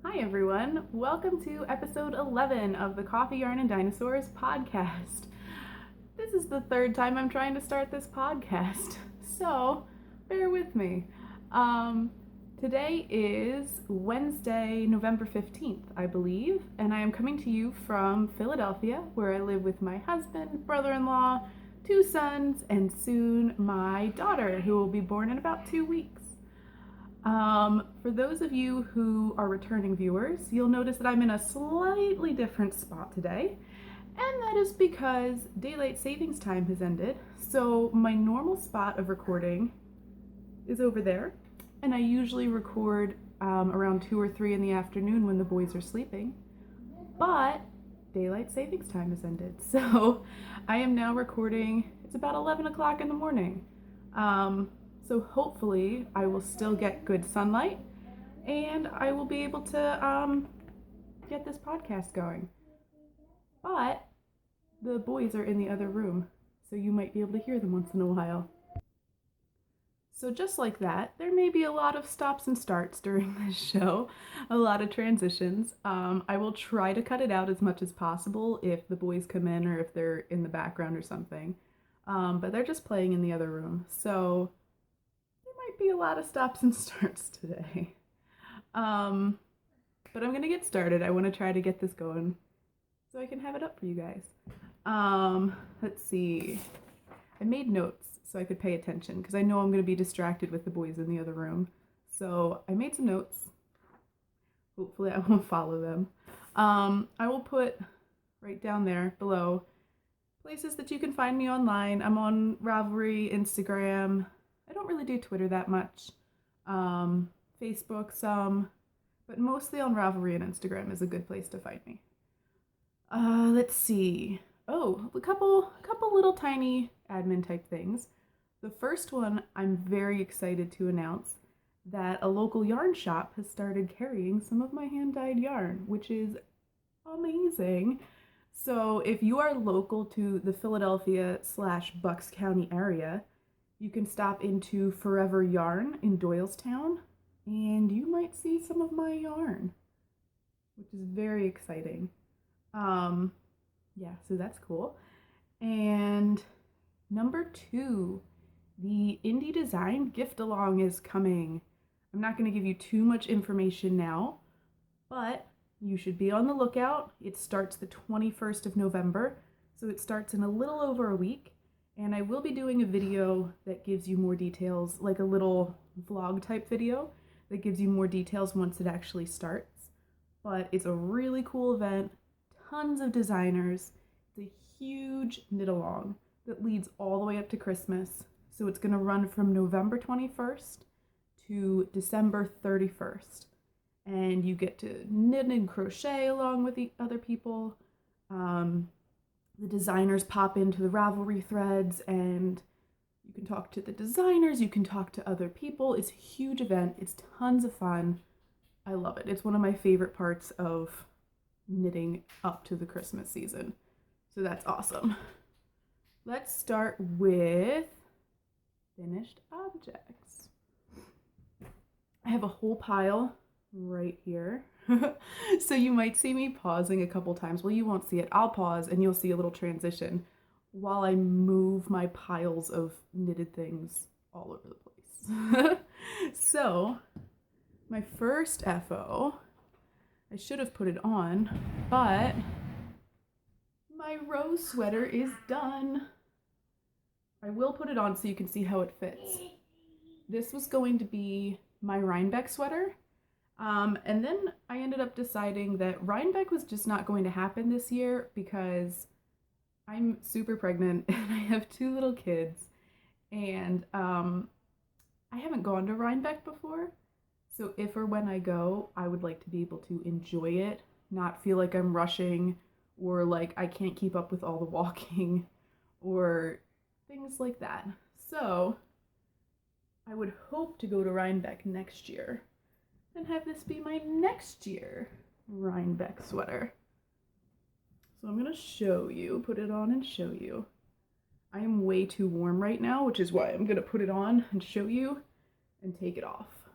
Hi everyone, welcome to episode 11 of the Coffee, Yarn, and Dinosaurs podcast. This is the third time I'm trying to start this podcast, so bear with me. Today is Wednesday, November 15th, I believe, and I am coming to you from Philadelphia, where I live with my husband, brother-in-law, 2 sons, and soon my daughter, who will be born in about 2 weeks. For those of you who are returning viewers, you'll notice that I'm in a slightly different spot today, and that is because daylight savings time has ended. So my normal spot of recording is over there, and I usually record around 2 or 3 in the afternoon when the boys are sleeping, but daylight savings time has ended. So I am now recording, it's about 11 o'clock in the morning. So hopefully I will still get good sunlight and I will be able to get this podcast going. But the boys are in the other room, so you might be able to hear them once in a while. So just like that, there may be a lot of stops and starts during this show, a lot of transitions. I will try to cut it out as much as possible if the boys come in or if they're in the background or something. But they're just playing in the other room, so be a lot of stops and starts today. But I'm gonna get started. I want to try to get this going so I can have it up for you guys. Let's see. I made notes so I could pay attention because I know I'm gonna be distracted with the boys in the other room. So I made some notes. Hopefully I won't follow them. I will put right down there below places that you can find me online. I'm on Ravelry, Instagram. I don't really do Twitter that much. Facebook some, but mostly on Ravelry and Instagram is a good place to find me. Let's see. Oh, a couple little tiny admin type things. The first one, I'm very excited to announce that a local yarn shop has started carrying some of my hand-dyed yarn, which is amazing. So if you are local to the Philadelphia/Bucks County area, you can stop into Forever Yarn in Doylestown, and you might see some of my yarn, which is very exciting. Yeah, so that's cool. And number 2, the Indie Design Gift Along is coming. I'm not going to give you too much information now, but you should be on the lookout. It starts the 21st of November, so it starts in a little over a week. And I will be doing a video that gives you more details, like a little vlog type video that gives you more details once it actually starts. But it's a really cool event, tons of designers. It's a huge knit along that leads all the way up to Christmas. So it's gonna run from November 21st to December 31st. And you get to knit and crochet along with the other people. The designers pop into the Ravelry threads and you can talk to the designers, you can talk to other people. It's a huge event. It's tons of fun. I love it. It's one of my favorite parts of knitting up to the Christmas season. So that's awesome. Let's start with finished objects. I have a whole pile right here. So you might see me pausing a couple times. Well, you won't see it. I'll pause and you'll see a little transition while I move my piles of knitted things all over the place. So my first FO, I should have put it on, but my rose sweater is done. I will put it on so you can see how it fits. This was going to be my Rhinebeck sweater. And then I ended up deciding that Rhinebeck was just not going to happen this year because I'm super pregnant and I have 2 little kids and I haven't gone to Rhinebeck before. So if or when I go, I would like to be able to enjoy it, not feel like I'm rushing or like I can't keep up with all the walking or things like that. So I would hope to go to Rhinebeck next year and have this be my next year Rhinebeck sweater. So I'm gonna show you, put it on and show you. I am way too warm right now, which is why I'm gonna put it on and show you and take it off.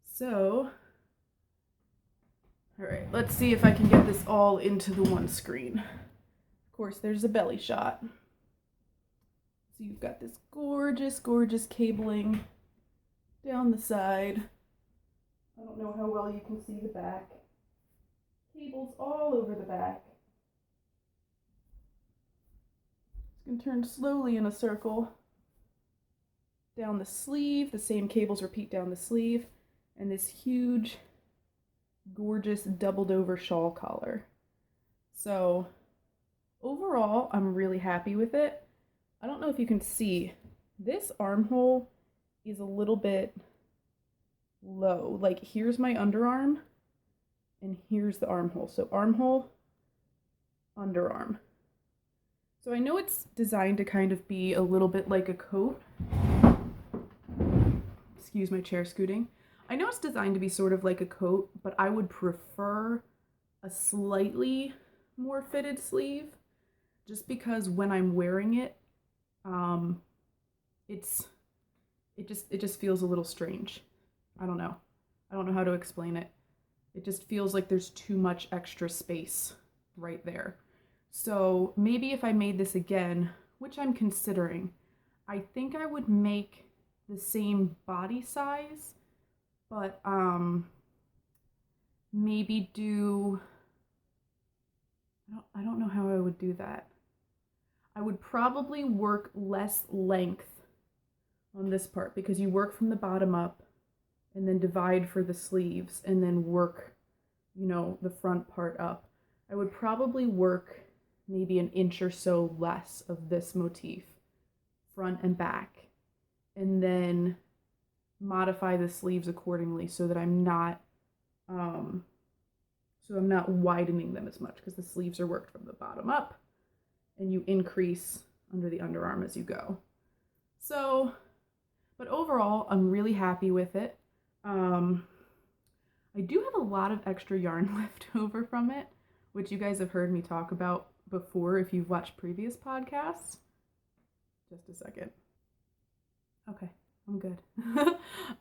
So let's see if I can get this all into the one screen. Of course, there's a belly shot. So you've got this gorgeous, gorgeous cabling down the side. I don't know how well you can see the back. Cables all over the back. It's going to turn slowly in a circle down the sleeve. The same cables repeat down the sleeve. And this huge, gorgeous doubled over shawl collar. So overall, I'm really happy with it. I don't know if you can see, this armhole is a little bit low. Like, here's my underarm, and here's the armhole. So armhole, underarm. So I know it's designed to kind of be a little bit like a coat. Excuse my chair scooting. I know it's designed to be sort of like a coat, but I would prefer a slightly more fitted sleeve, just because when I'm wearing it, it just feels a little strange. I don't know how to explain it. It just feels like there's too much extra space right there. So maybe if I made this again, which I'm considering, I think I would make the same body size, but maybe do, I don't know how I would do that. I would probably work less length on this part, because you work from the bottom up and then divide for the sleeves and then work, you know, the front part up. I would probably work maybe an inch or so less of this motif, front and back, and then modify the sleeves accordingly so that I'm not widening them as much, because the sleeves are worked from the bottom up and you increase under the underarm as you go. So, but overall, I'm really happy with it. I do have a lot of extra yarn left over from it, which you guys have heard me talk about before if you've watched previous podcasts. Just a second. Okay, I'm good.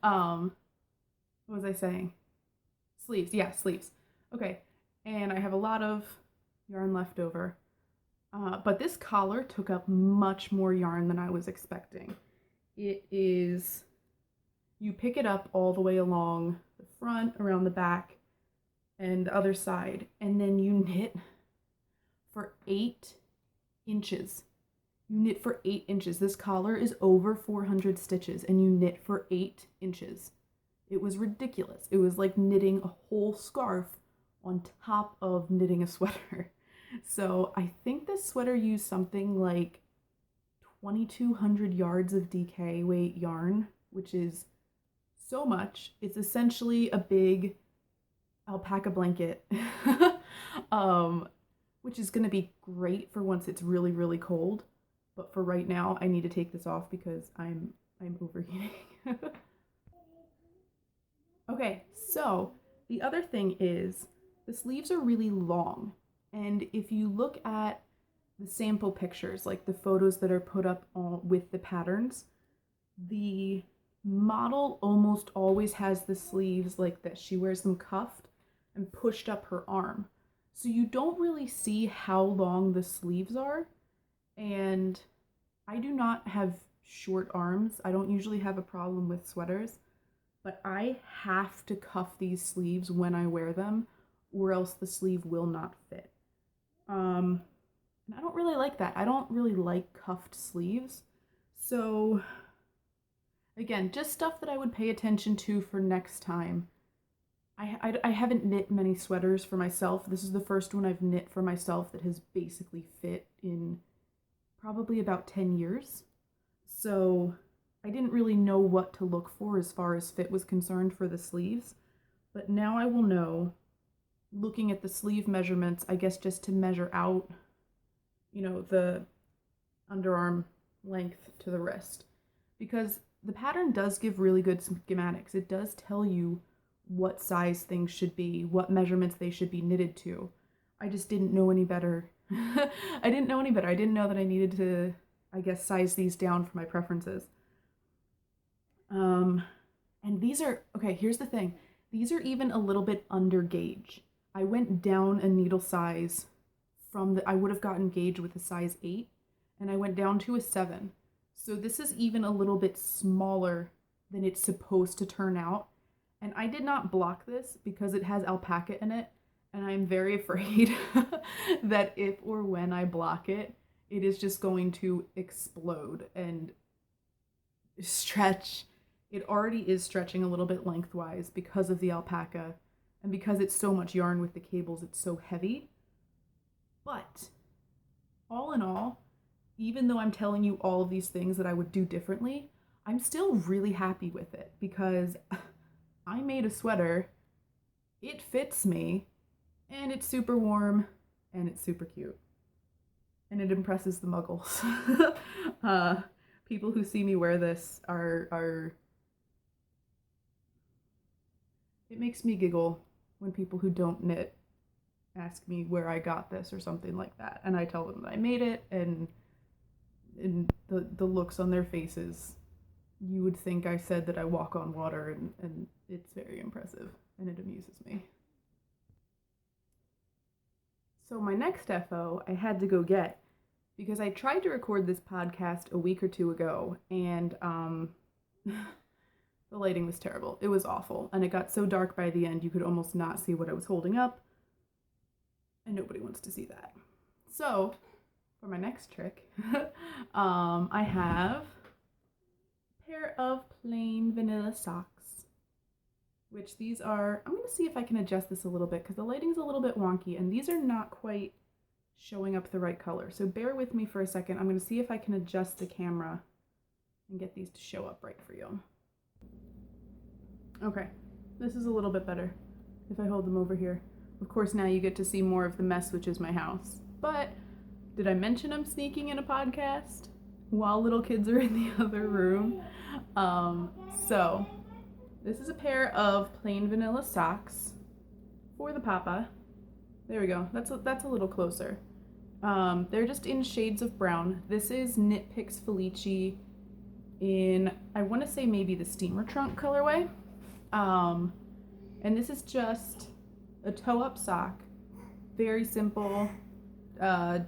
What was I saying? Sleeves, yeah, sleeves. Okay, and I have a lot of yarn left over. But this collar took up much more yarn than I was expecting. It is, you pick it up all the way along the front, around the back, and the other side, and then you knit for 8 inches. You knit for 8 inches. This collar is over 400 stitches, and you knit for 8 inches. It was ridiculous. It was like knitting a whole scarf on top of knitting a sweater. So I think this sweater used something like 2,200 yards of DK weight yarn, which is so much. It's essentially a big alpaca blanket, which is going to be great for once it's really, really cold. But for right now, I need to take this off because I'm overheating. Okay, so the other thing is the sleeves are really long. And if you look at the sample pictures, like the photos that are put up with the patterns, the model almost always has the sleeves like this. She wears them cuffed and pushed up her arm. So you don't really see how long the sleeves are. And I do not have short arms. I don't usually have a problem with sweaters, but I have to cuff these sleeves when I wear them, or else the sleeve will not fit. And I don't really like that. I don't really like cuffed sleeves. So again, just stuff that I would pay attention to for next time. I haven't knit many sweaters for myself. This is the first one I've knit for myself that has basically fit in probably about 10 years. So I didn't really know what to look for as far as fit was concerned for the sleeves. But now I will know, looking at the sleeve measurements, I guess just to measure out, you know, the underarm length to the wrist. Because the pattern does give really good schematics. It does tell you what size things should be, what measurements they should be knitted to. I just didn't know any better. I didn't know any better. I didn't know that I needed to, I guess, size these down for my preferences. And these are, okay, here's the thing. These are even a little bit under gauge. I went down a needle size I would have gotten gauge with a size 8, and I went down to a 7. So this is even a little bit smaller than it's supposed to turn out. And I did not block this because it has alpaca in it, and I'm very afraid that if or when I block it, it is just going to explode and stretch. It already is stretching a little bit lengthwise because of the alpaca, and because it's so much yarn with the cables, it's so heavy. But all in all, even though I'm telling you all of these things that I would do differently, I'm still really happy with it because I made a sweater, it fits me, and it's super warm, and it's super cute. And it impresses the muggles. People who see me wear this are... It makes me giggle when people who don't knit ask me where I got this or something like that. And I tell them that I made it, and the looks on their faces, you would think I said that I walk on water, and it's very impressive, and it amuses me. So my next FO I had to go get because I tried to record this podcast a week or two ago, and the lighting was terrible. It was awful, and it got so dark by the end you could almost not see what I was holding up, and nobody wants to see that. So for my next trick, I have a pair of plain vanilla socks, which these are, I'm going to see if I can adjust this a little bit because the lighting's a little bit wonky, and these are not quite showing up the right color. So bear with me for a second. I'm going to see if I can adjust the camera and get these to show up right for you. Okay, this is a little bit better if I hold them over here. Of course, now you get to see more of the mess, which is my house. But did I mention I'm sneaking in a podcast while little kids are in the other room? So this is a pair of plain vanilla socks for the papa. There we go. That's a little closer. They're just in shades of brown. This is Knit Picks Felici in, I want to say maybe the steamer trunk colorway. And this is just a toe-up sock. Very simple.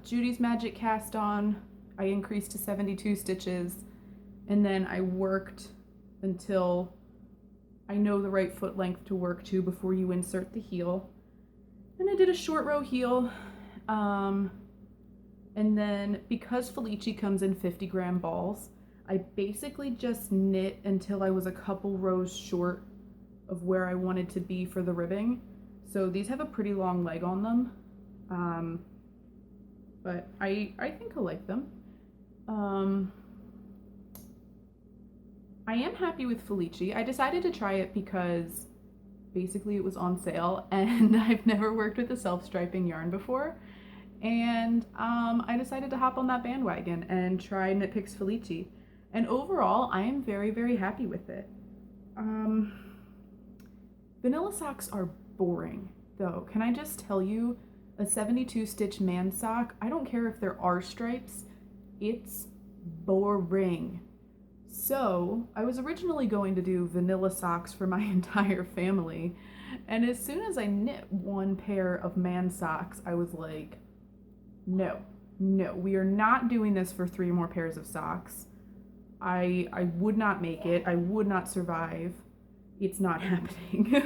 Judy's Magic cast on. I increased to 72 stitches, and then I worked until I know the right foot length to work to before you insert the heel. And I did a short row heel. And then because Felici comes in 50-gram balls, I basically just knit until I was a couple rows short of where I wanted to be for the ribbing. So these have a pretty long leg on them. But I think I like them. I am happy with Felici. I decided to try it because basically it was on sale, and I've never worked with a self-striping yarn before. And I decided to hop on that bandwagon and try Knit Picks Felici. And overall, I am very, very happy with it. Vanilla socks are boring, though. Can I just tell you, a 72 stitch man sock, I don't care if there are stripes, it's boring. So I was originally going to do vanilla socks for my entire family, and as soon as I knit one pair of man socks, I was like, no, we are not doing this for 3 more pairs of socks. I would not make it. I would not survive. It's not happening.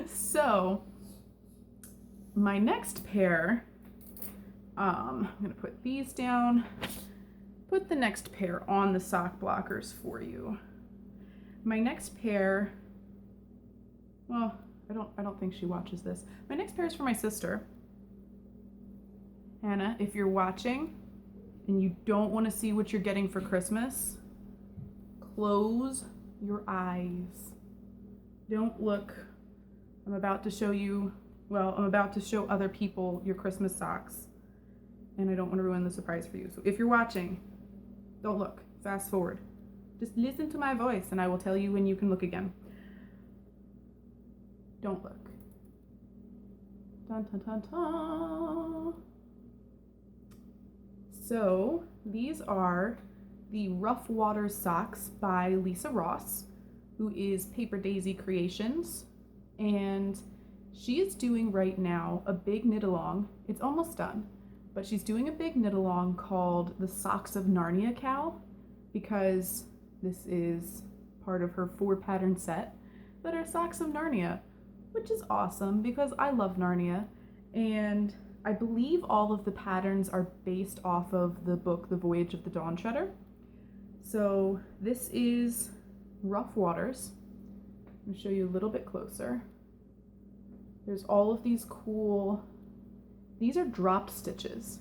So my next pair, I'm gonna put these down, put the next pair on the sock blockers for you. My next pair, well, I don't think she watches this. My next pair is for my sister. Hannah, if you're watching and you don't want to see what you're getting for Christmas, close your eyes. Don't look. I'm about to show you, well, I'm about to show other people your Christmas socks, and I don't want to ruin the surprise for you. So if you're watching, don't look. Fast forward. Just listen to my voice, and I will tell you when you can look again. Don't look. Dun, dun, dun, dun. So these are the Rough Water socks by Lisa Ross, who is Paper Daisy Creations, and She is doing right now a big knit along. It's almost done, but she's doing a big knit along called the Socks of Narnia cowl, because this is part of her 4-pattern set that are Socks of Narnia, which is awesome because I love Narnia, and I believe all of the patterns are based off of the book The Voyage of the Dawn Treader. So this is Rough Waters. I'll show you a little bit closer. There's all of these cool, these are drop stitches.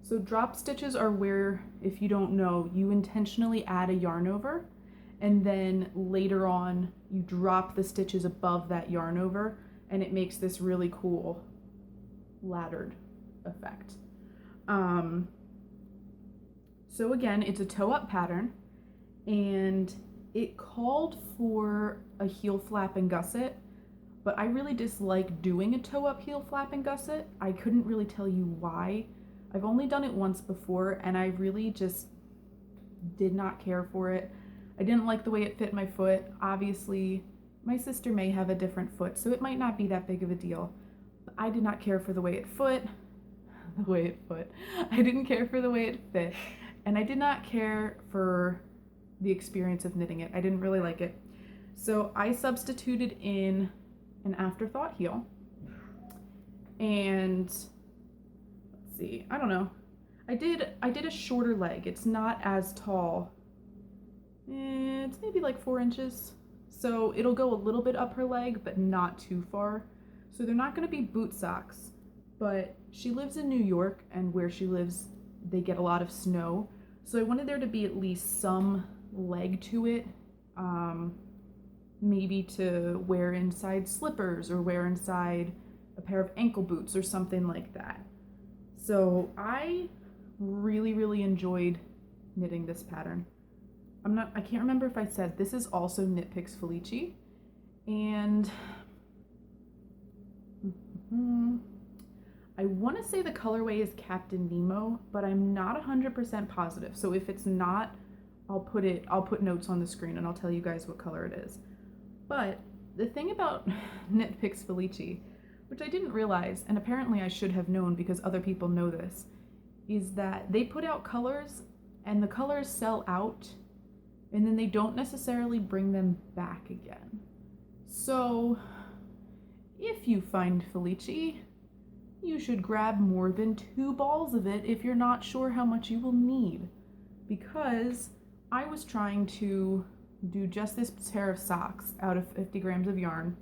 So drop stitches are where, if you don't know, you intentionally add a yarn over, and then later on you drop the stitches above that yarn over, and it makes this really cool laddered effect. So again, it's a toe up pattern, and it called for a heel flap and gusset, but I really dislike doing a toe up heel flap and gusset. I couldn't really tell you why. I've only done it once before, and I really just did not care for it. I didn't like the way it fit my foot. Obviously, my sister may have a different foot, so it might not be that big of a deal. But I did not care for the way it I didn't care for the way it fit, and I did not care for the experience of knitting it. I didn't really like it. So I substituted in an afterthought heel, and let's see, I don't know. I did a shorter leg. It's not as tall. It's maybe like 4 inches. So it'll go a little bit up her leg, but not too far. So they're not gonna be boot socks, but she lives in New York, and where she lives, they get a lot of snow. So I wanted there to be at least some leg to it, maybe to wear inside slippers or wear inside a pair of ankle boots or something like that. So I really enjoyed knitting this pattern. I can't remember if I said this is also Knit Picks Felici, and I want to say the colorway is Captain Nemo, but I'm not 100% positive. So if it's not, I'll put notes on the screen and I'll tell you guys what color it is. But the thing about Knit Picks Felici, which I didn't realize, and apparently I should have known because other people know this, is that they put out colors and the colors sell out, and then they don't necessarily bring them back again. So if you find Felici, you should grab more than 2 balls of it if you're not sure how much you will need, because I was trying to do just this pair of socks out of 50 grams of yarn,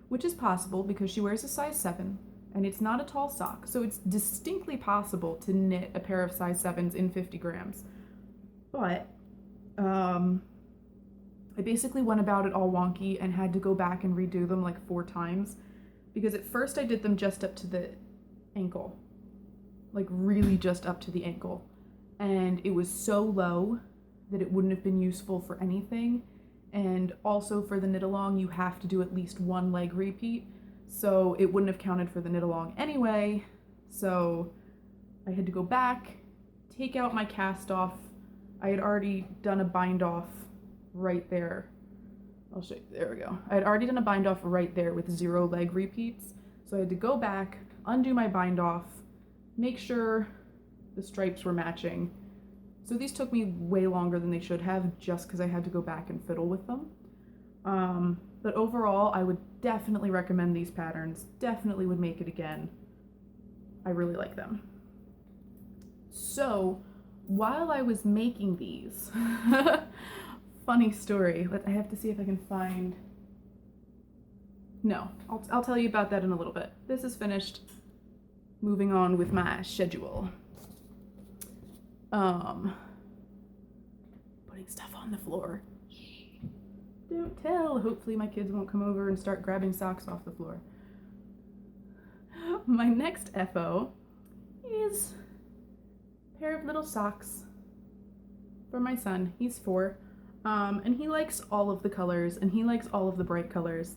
which is possible because she wears a size 7 and it's not a tall sock, so it's distinctly possible to knit a pair of size 7s in 50 grams. But I basically went about it all wonky and had to go back and redo them like 4 times, because at first I did them just up to the ankle, like really just up to the ankle, and it was so low that it wouldn't have been useful for anything. And also for the knit along, you have to do at least 1 leg repeat, so it wouldn't have counted for the knit along anyway. So I had to go back, take out my cast off. I had already done a bind off right there. I'll show you, there we go. I had already done a bind off right there with 0 leg repeats. So I had to go back, undo my bind off, make sure the stripes were matching. So these took me way longer than they should have, just because I had to go back and fiddle with them. But overall, I would definitely recommend these patterns. Definitely would make it again. I really like them. So while I was making these, funny story. I have to see if I can find. No, I'll tell you about that in a little bit. This is finished. Moving on with my schedule. Putting stuff on the floor. Shh. Don't tell. Hopefully my kids won't come over and start grabbing socks off the floor. My next FO is a pair of little socks for my son. He's 4. And he likes all of the colors, and he likes all of the bright colors.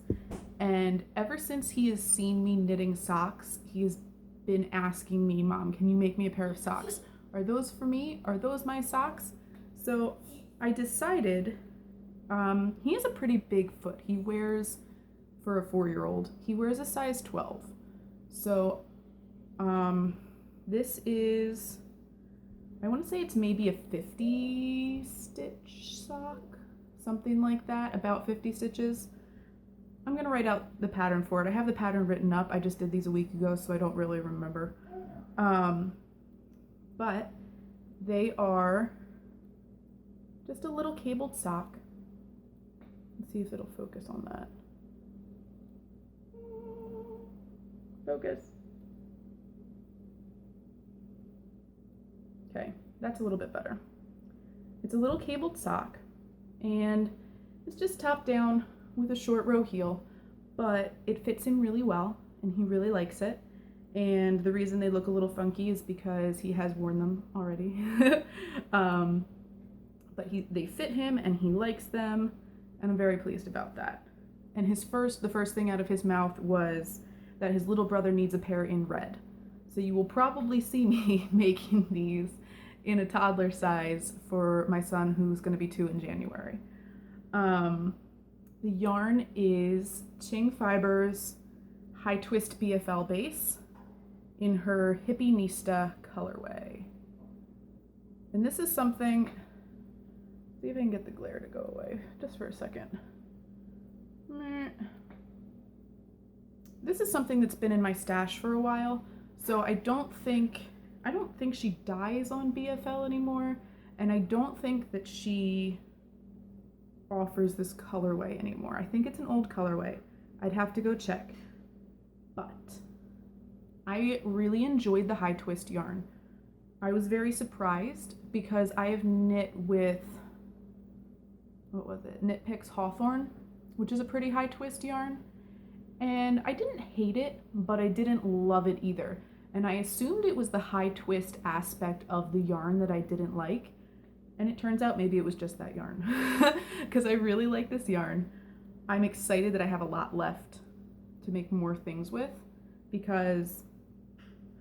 And ever since he has seen me knitting socks, he's been asking me, Mom, can you make me a pair of socks? Are those for me? Are those my socks? So I decided, he has a pretty big foot. He wears, for a 4-year-old. He wears a size 12. So this is, I want to say it's maybe a 50 stitch sock, something like that, about 50 stitches. I'm going to write out the pattern for it. I have the pattern written up. I just did these a week ago, so I don't really remember. But they are just a little cabled sock. Let's see if it'll focus on that. Focus. Okay, that's a little bit better. It's a little cabled sock, and it's just top down with a short row heel, but it fits him really well, and he really likes it. And the reason they look a little funky is because he has worn them already. But they fit him, and he likes them, and I'm very pleased about that. And the first thing out of his mouth was that his little brother needs a pair in red. So you will probably see me making these in a toddler size for my son, who's going to be 2 in January. The yarn is Ching Fibers High Twist BFL base in her Hippie Nista colorway. And this is something, see if I can get the glare to go away just for a second. This is something that's been in my stash for a while, so I don't think she dyes on BFL anymore, and I don't think that she offers this colorway anymore. I think it's an old colorway. I'd have to go check. But I really enjoyed the high twist yarn. I was very surprised because I have knit with, what was it? Knit Picks Hawthorne, which is a pretty high twist yarn. And I didn't hate it, but I didn't love it either. And I assumed it was the high twist aspect of the yarn that I didn't like. And it turns out maybe it was just that yarn. Because I really like this yarn. I'm excited that I have a lot left to make more things with. Because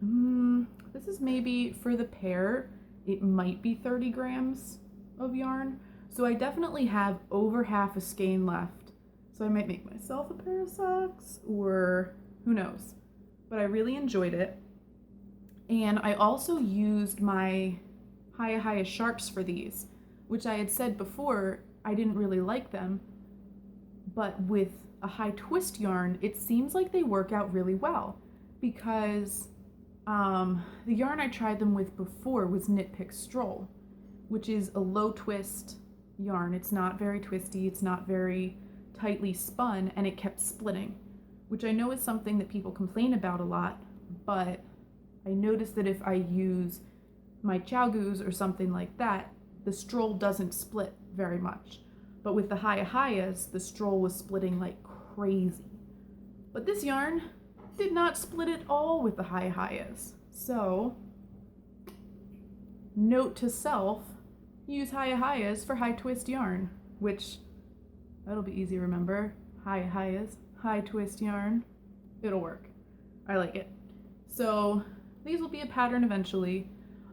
this is maybe, for the pair, it might be 30 grams of yarn. So I definitely have over half a skein left. So I might make myself a pair of socks, or who knows. But I really enjoyed it. And I also used my Hiya Sharps for these, which I had said before I didn't really like them. But with a high twist yarn, it seems like they work out really well, because the yarn I tried them with before was Knit Pick Stroll, which is a low twist yarn. It's not very twisty, it's not very tightly spun, and it kept splitting, which I know is something that people complain about a lot, but I noticed that if I use my Chow Goose or something like that, the stroll doesn't split very much. But with the Hiya, the stroll was splitting like crazy. But this yarn did not split at all with the Hiya. So, note to self, use Hiya for high twist yarn, which, that'll be easy to remember. Hiya, high twist yarn. It'll work. I like it. So, these will be a pattern eventually.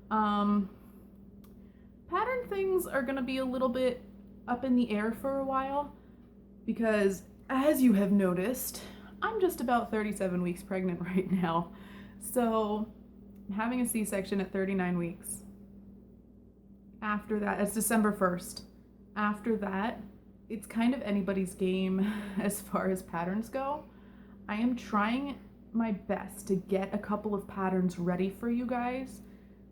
Pattern things are gonna be a little bit up in the air for a while, because as you have noticed, I'm just about 37 weeks pregnant right now. So I'm having a C-section at 39 weeks. After that, it's December 1st. After that, it's kind of anybody's game as far as patterns go. I am trying my best to get a couple of patterns ready for you guys.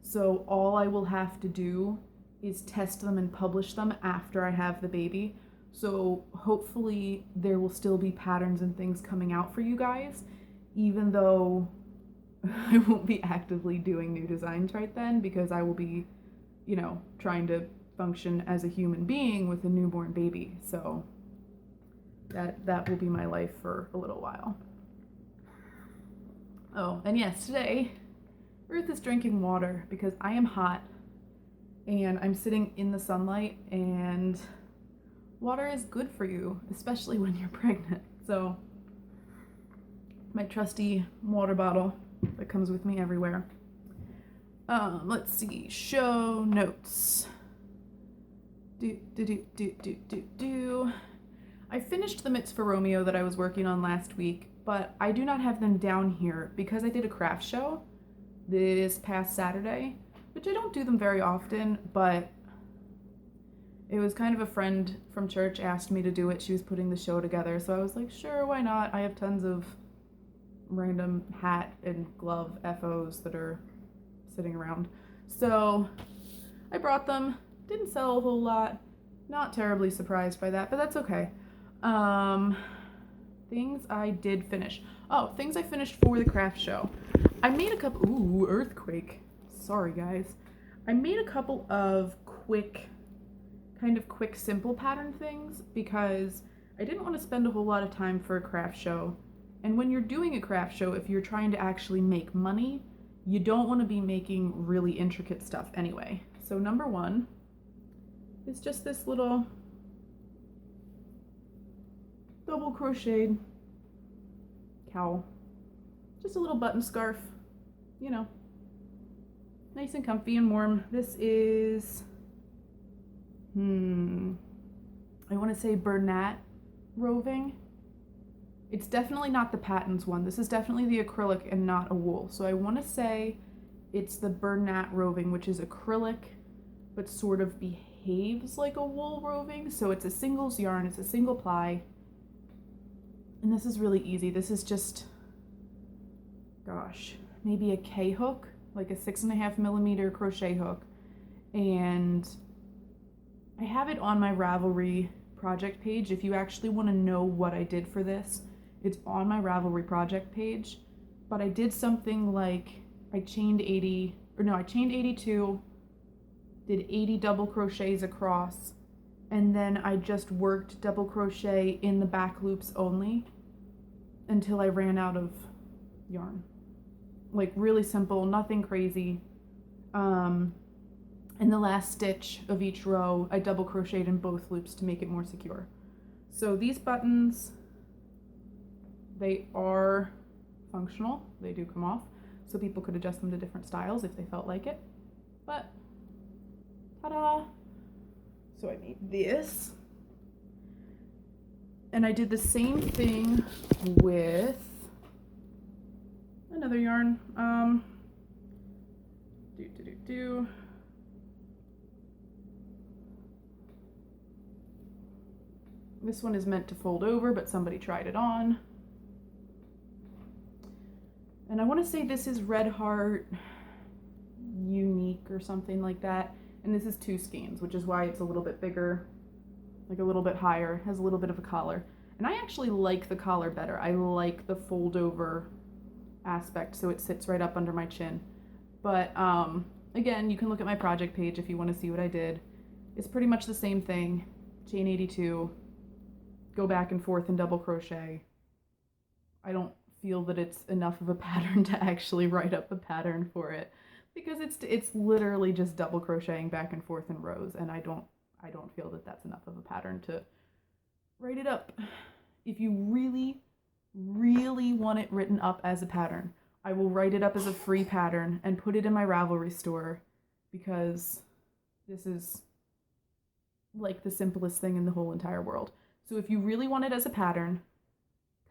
So all I will have to do is test them and publish them after I have the baby. So hopefully there will still be patterns and things coming out for you guys, even though I won't be actively doing new designs right then, because I will be, trying to function as a human being with a newborn baby. So that will be my life for a little while. Oh, and yes, today Ruth is drinking water because I am hot and I'm sitting in the sunlight, and water is good for you, especially when you're pregnant. So my trusty water bottle that comes with me everywhere. Let's see, show notes. I finished the mitts for Romeo that I was working on last week, but I do not have them down here because I did a craft show this past Saturday, which I don't do them very often, but it was kind of a friend from church asked me to do it. She was putting the show together, so I was like, sure, why not? I have tons of random hat and glove FOs that are sitting around. So I brought them, didn't sell a whole lot, not terribly surprised by that, but that's okay. Things I did finish. Oh, things I finished for the craft show. I made a couple, ooh, earthquake. Sorry guys. I made a couple of quick, simple pattern things because I didn't want to spend a whole lot of time for a craft show. And when you're doing a craft show, if you're trying to actually make money, you don't want to be making really intricate stuff anyway. So number one is just this little double crocheted cowl. Just a little button scarf, you know, nice and comfy and warm. This is, I want to say Bernat roving. It's definitely not the Patons one. This is definitely the acrylic and not a wool. So I want to say it's the Bernat roving, which is acrylic, but sort of behaves like a wool roving. So it's a singles yarn, it's a single ply. And this is really easy. This is just, gosh, maybe a K hook, like a 6.5 millimeter crochet hook. And I have it on my Ravelry project page. If you actually want to know what I did for this, it's on my Ravelry project page. But I did something like I chained 82, did 80 double crochets across, and then I just worked double crochet in the back loops only until I ran out of yarn. Like really simple, nothing crazy. In the last stitch of each row, I double crocheted in both loops to make it more secure. So these buttons, they are functional. They do come off, so people could adjust them to different styles if they felt like it. But, ta-da! So I made this. And I did the same thing with another yarn. This one is meant to fold over, but somebody tried it on. And I want to say this is Red Heart Unique or something like that. And this is 2 skeins, which is why it's a little bit bigger, like a little bit higher, has a little bit of a collar. And I actually like the collar better. I like the fold over aspect, so it sits right up under my chin. But again, you can look at my project page if you want to see what I did. It's pretty much the same thing. Chain 82, go back and forth and double crochet. I don't feel that it's enough of a pattern to actually write up a pattern for it, because it's literally just double crocheting back and forth in rows, and I don't feel that that's enough of a pattern to write it up. If you really, really want it written up as a pattern, I will write it up as a free pattern and put it in my Ravelry store, because this is like the simplest thing in the whole entire world. So if you really want it as a pattern,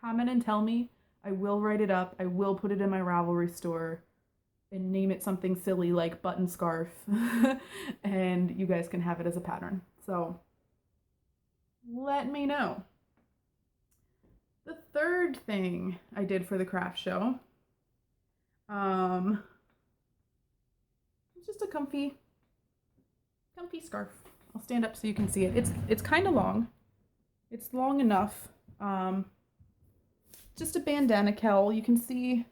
comment and tell me. I will write it up. I will put it in my Ravelry store and name it something silly like button scarf and you guys can have it as a pattern. So let me know. The third thing I did for the craft show, it's just a comfy scarf. I'll stand up so you can see it. It's kind of long. It's long enough. Just a bandana cowl. You can see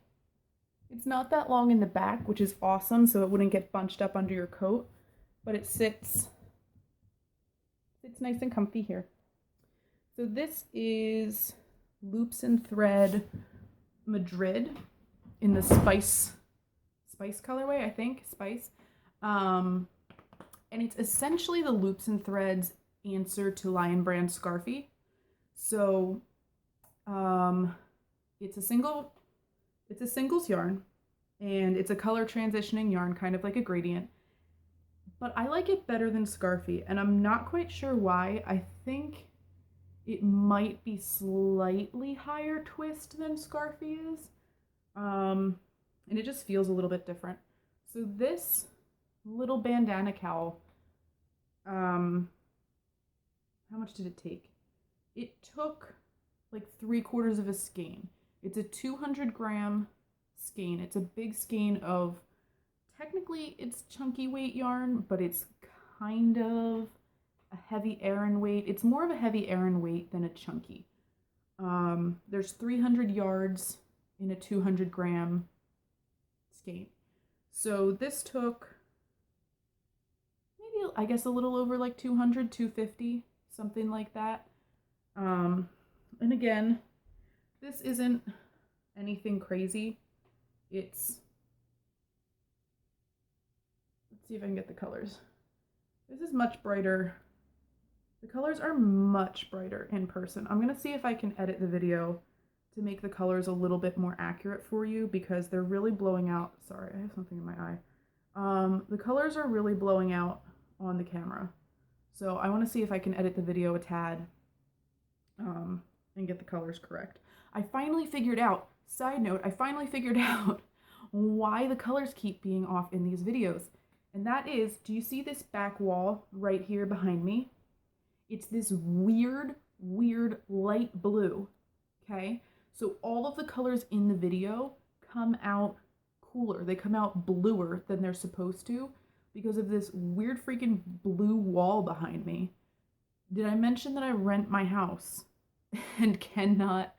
it's not that long in the back, which is awesome, so it wouldn't get bunched up under your coat, but it sits nice and comfy here. So this is Loops and Thread Madrid in the spice colorway, I think, spice. And it's essentially the Loops and Threads answer to Lion Brand Scarfy. So it's a singles yarn, and it's a color transitioning yarn, kind of like a gradient, but I like it better than Scarfy, and I'm not quite sure why. I think It might be slightly higher twist than Scarfy is. And it just feels a little bit different. So this little bandana cowl, how much did it take? It took like 3/4 of a skein. It's a 200-gram skein. It's a big skein of, technically it's chunky weight yarn, but it's kind of a heavy Aran weight. It's more of a heavy Aran weight than a chunky. There's 300 yards in a 200-gram skein. So this took maybe, I guess, a little over like 200, 250, something like that. And again, this isn't anything crazy. Let's see if I can get the colors. This is much brighter. The colors are much brighter in person. I'm gonna see if I can edit the video to make the colors a little bit more accurate for you, because they're really blowing out. Sorry, I have something in my eye. The colors are really blowing out on the camera. So I wanna see if I can edit the video a tad and get the colors correct. I finally figured out, side note, I finally figured out why the colors keep being off in these videos. And that is, do you see this back wall right here behind me? It's this weird light blue, okay? So all of the colors in the video come out cooler. They come out bluer than they're supposed to because of this weird freaking blue wall behind me. Did I mention that I rent my house and cannot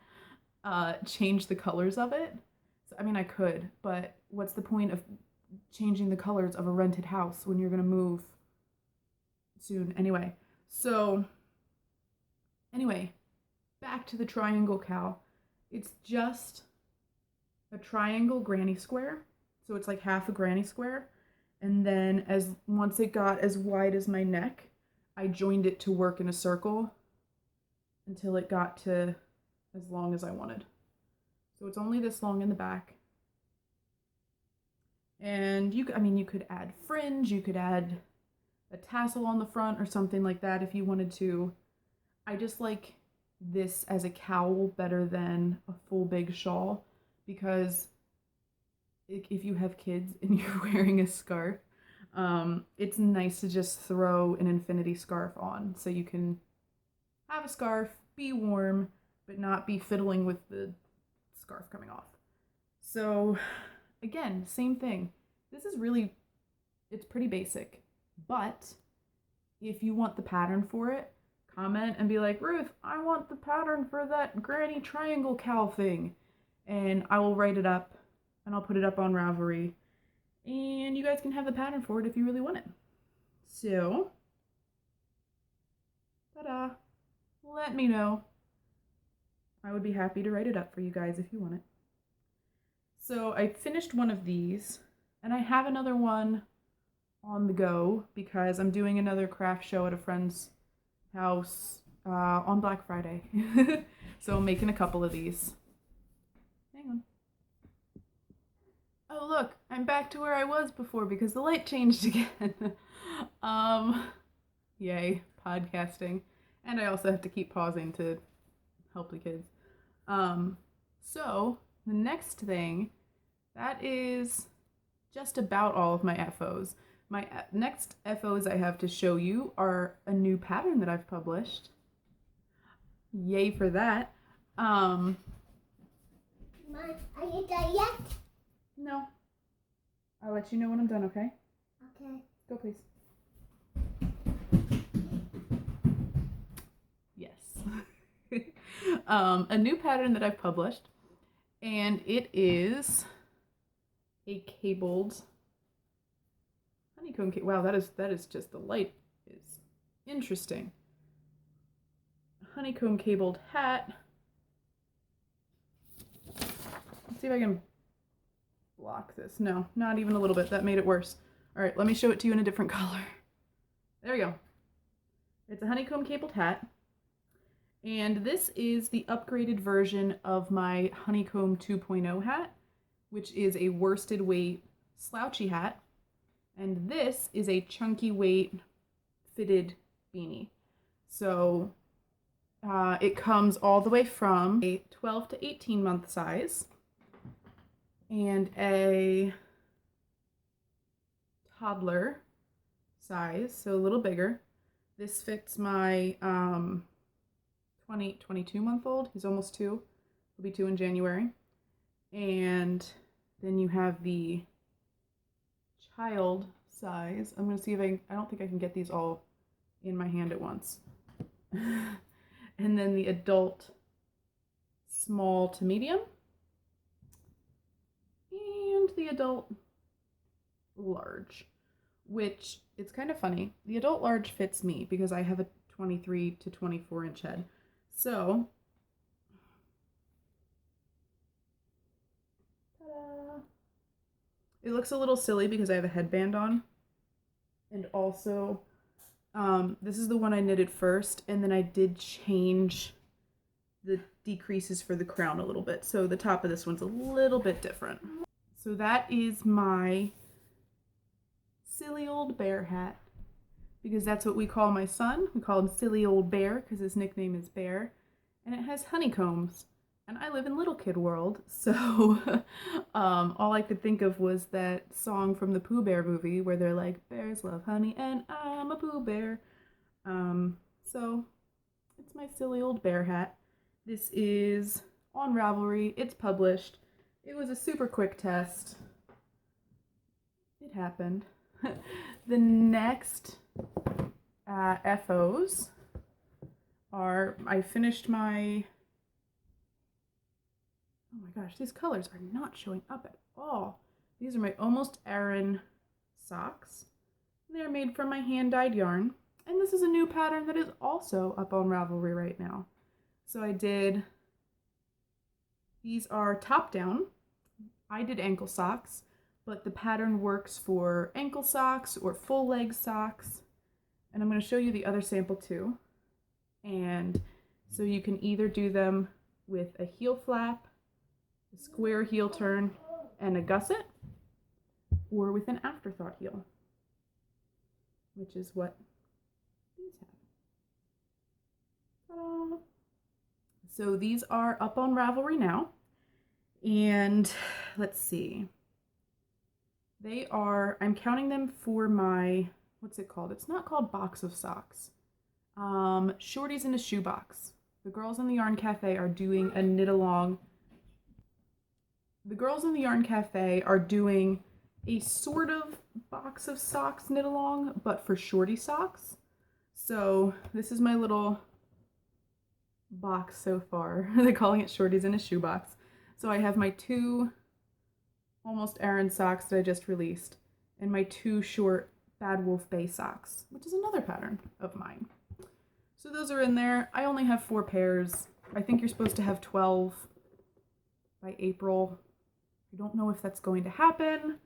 change the colors of it? So, I mean, I could, but what's the point of changing the colors of a rented house when you're gonna move soon? Anyway, so back to the triangle cowl. It's just a triangle granny square, so it's like half a granny square, and then once it got as wide as my neck, I joined it to work in a circle until it got to as long as I wanted. So it's only this long in the back. And you could add fringe, you could add a tassel on the front or something like that if you wanted to. I just like this as a cowl better than a full big shawl, because if you have kids and you're wearing a scarf, it's nice to just throw an infinity scarf on, so you can have a scarf, be warm, but not be fiddling with the scarf coming off. So again, same thing. This is really, it's pretty basic, but if you want the pattern for it, comment and be like, Ruth, I want the pattern for that granny triangle cowl thing, and I will write it up and I'll put it up on Ravelry, and you guys can have the pattern for it if you really want it. So, ta-da, let me know. I would be happy to write it up for you guys if you want it. So I finished one of these, and I have another one on the go because I'm doing another craft show at a friend's house on Black Friday. So I'm making a couple of these. Hang on. Oh look, I'm back to where I was before because the light changed again. Yay, podcasting. And I also have to keep pausing to help the kids. So the next thing, that is just about all of my FOs. My next FOs I have to show you are a new pattern that I've published. Yay for that. Mom, are you done yet? No. I'll let you know when I'm done, okay? Okay. Go, please. Yes. A new pattern that I've published, and it is a cabled honeycomb. Wow, that is just, the light is interesting. Honeycomb cabled hat. Let's see if I can block this. No, not even a little bit. That made it worse. All right, let me show it to you in a different color. There we go. It's a honeycomb cabled hat. And this is the upgraded version of my honeycomb 2.0 hat, which is a worsted weight slouchy hat. And this is a chunky weight fitted beanie. So It comes all the way from a 12 to 18 month size and a toddler size, so a little bigger. This fits my 22 month old. He's almost 2. He'll be 2 in January. And then you have the child size. I'm going to see if I don't think I can get these all in my hand at once. And then the adult small to medium. And the adult large, which it's kind of funny. The adult large fits me because I have a 23 to 24 inch head. So, ta-da. It looks a little silly because I have a headband on. And also, this is the one I knitted first, and then I did change the decreases for the crown a little bit. So the top of this one's a little bit different. So that is my silly old bear hat, because that's what we call my son. We call him Silly Old Bear because his nickname is Bear, and it has honeycombs. And I live in little kid world, so all I could think of was that song from the Pooh Bear movie where they're like, bears love honey and I'm a Pooh Bear. So it's my silly old bear hat. This is on Ravelry. It's published. It was a super quick test. It happened. The next FOs are, I finished my, oh my gosh, these colors are not showing up at all. These are my Almost Aran socks. They're made from my hand-dyed yarn. And this is a new pattern that is also up on Ravelry right now. So I did, these are top down. I did ankle socks, but the pattern works for ankle socks or full leg socks. And I'm going to show you the other sample too. And so you can either do them with a heel flap, a square heel turn, and a gusset, or with an afterthought heel, which is what these have. Ta-da! So these are up on Ravelry now, and let's see. They are, I'm counting them for my, what's it called? It's not called Box of Socks. Shorties in a Shoebox. The girls in the Yarn Cafe are doing a knit along. The girls in the Yarn Cafe are doing a sort of Box of Socks knit along, but for shorty socks. So this is my little box so far. They're calling it Shorties in a Shoebox. So I have my 2 Almost Aran socks that I just released, and my 2 short Bad Wolf Bay socks, which is another pattern of mine. So those are in there. I only have 4 pairs. I think you're supposed to have 12 by April. I don't know if that's going to happen.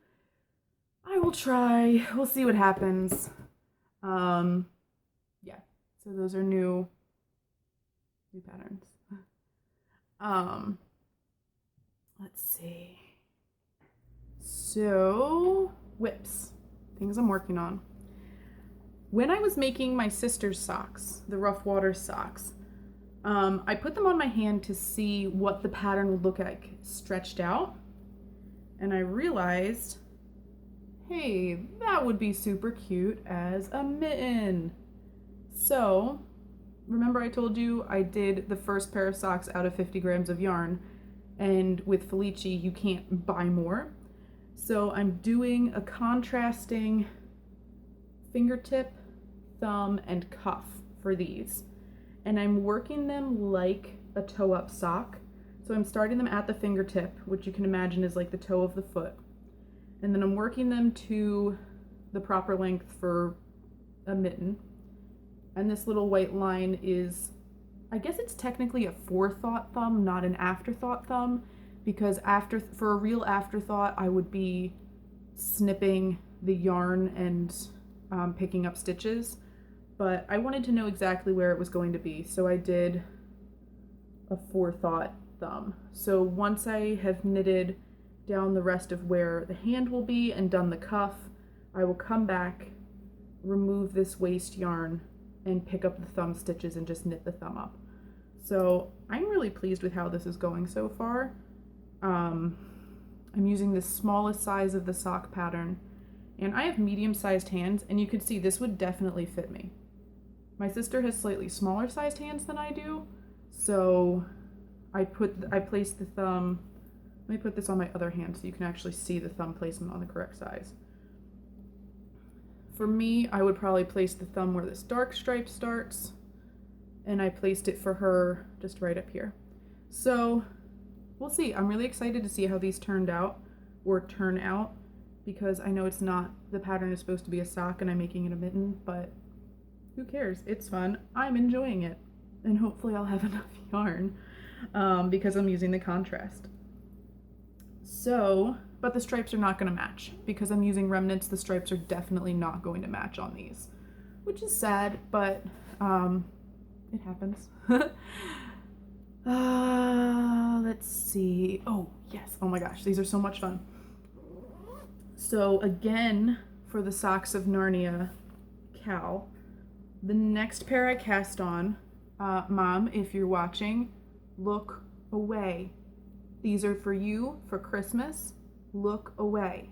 I will try. We'll see what happens. Yeah. So those are new patterns. Let's see. So, whips. Things I'm working on. When I was making my sister's socks, the Rough Water socks, I put them on my hand to see what the pattern would look like stretched out. And I realized, hey, that would be super cute as a mitten. So, remember I told you I did the first pair of socks out of 50 grams of yarn, and with Felici you can't buy more. So I'm doing a contrasting fingertip, thumb, and cuff for these. And I'm working them like a toe-up sock. So I'm starting them at the fingertip, which you can imagine is like the toe of the foot. And then I'm working them to the proper length for a mitten. And this little white line is, I guess it's technically a forethought thumb, not an afterthought thumb, because for a real afterthought, I would be snipping the yarn and picking up stitches. But I wanted to know exactly where it was going to be, so I did a forethought thumb. So once I have knitted down the rest of where the hand will be and done the cuff, I will come back, remove this waste yarn, and pick up the thumb stitches and just knit the thumb up. So I'm really pleased with how this is going so far. I'm using the smallest size of the sock pattern, and I have medium-sized hands, and you can see this would definitely fit me. My sister has slightly smaller sized hands than I do, so I placed the thumb. Let me put this on my other hand so you can actually see the thumb placement on the correct size. For me, I would probably place the thumb where this dark stripe starts, and I placed it for her just right up here. So we'll see. I'm really excited to see how these turn out, because I know it's not, the pattern is supposed to be a sock and I'm making it a mitten, but who cares? It's fun. I'm enjoying it, and hopefully I'll have enough yarn because I'm using the contrast. So, but the stripes are not going to match because I'm using remnants. The stripes are definitely not going to match on these, which is sad, but it happens. Let's see. Oh, yes. Oh my gosh, these are so much fun. So again, for the Socks of Narnia cowl, the next pair I cast on, Mom, if you're watching, look away. These are for you for Christmas. Look away.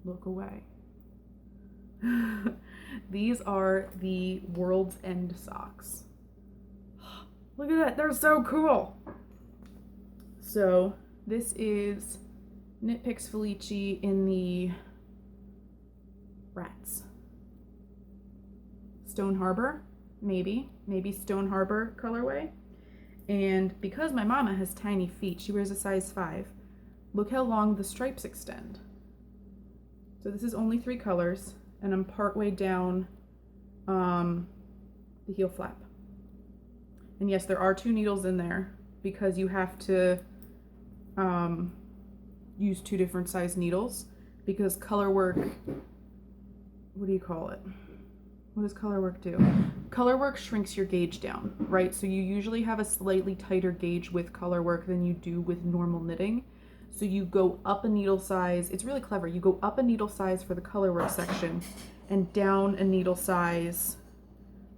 Look away. These are the World's End socks. Look at that, they're so cool. So this is Knit Picks Felici in the Rats. Stone Harbor, maybe Stone Harbor colorway. And because my mama has tiny feet, she wears a size 5. Look how long the stripes extend. So this is only 3 colors, and I'm partway down the heel flap. And yes, there are 2 needles in there because you have to use 2 different size needles because color work, what do you call it? What does color work do? Color work shrinks your gauge down, right? So you usually have a slightly tighter gauge with color work than you do with normal knitting. So you go up a needle size. It's really clever. You go up a needle size for the color work section and down a needle size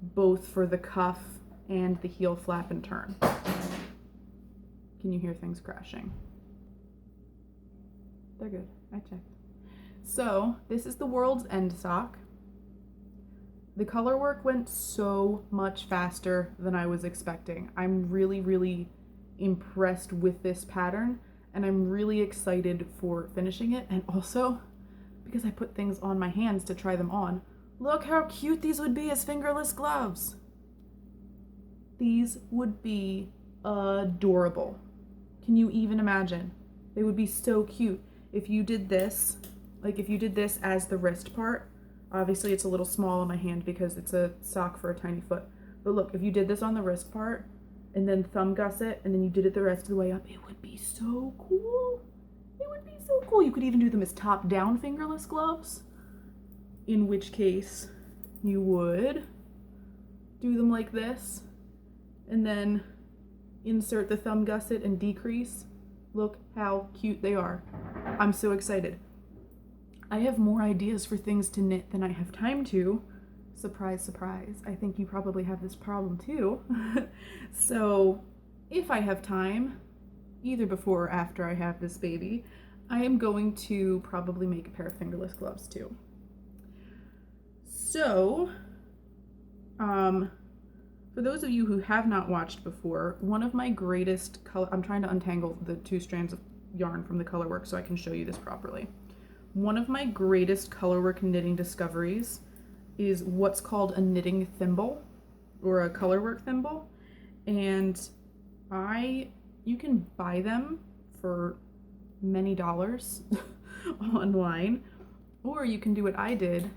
both for the cuff and the heel flap and turn. Can you hear things crashing? They're good. I checked. So this is the World's End sock. The color work went so much faster than I was expecting. I'm really, really impressed with this pattern, and I'm really excited for finishing it. And also, because I put things on my hands to try them on, look how cute these would be as fingerless gloves. These would be adorable. Can you even imagine? They would be so cute. If you did this, like if you did this as the wrist part, obviously it's a little small on my hand because it's a sock for a tiny foot. But look, if you did this on the wrist part and then thumb gusset and then you did it the rest of the way up, it would be so cool. It would be so cool. You could even do them as top-down fingerless gloves, in which case you would do them like this and then insert the thumb gusset and decrease. Look how cute they are. I'm so excited. I have more ideas for things to knit than I have time to. Surprise, surprise. I think you probably have this problem too. So if I have time, either before or after I have this baby, I am going to probably make a pair of fingerless gloves too. So, for those of you who have not watched before, one of my greatest color, I'm trying to untangle the 2 strands of yarn from the color work so I can show you this properly. One of my greatest colorwork knitting discoveries is what's called a knitting thimble or a colorwork thimble, and you can buy them for many dollars online, or you can do what I did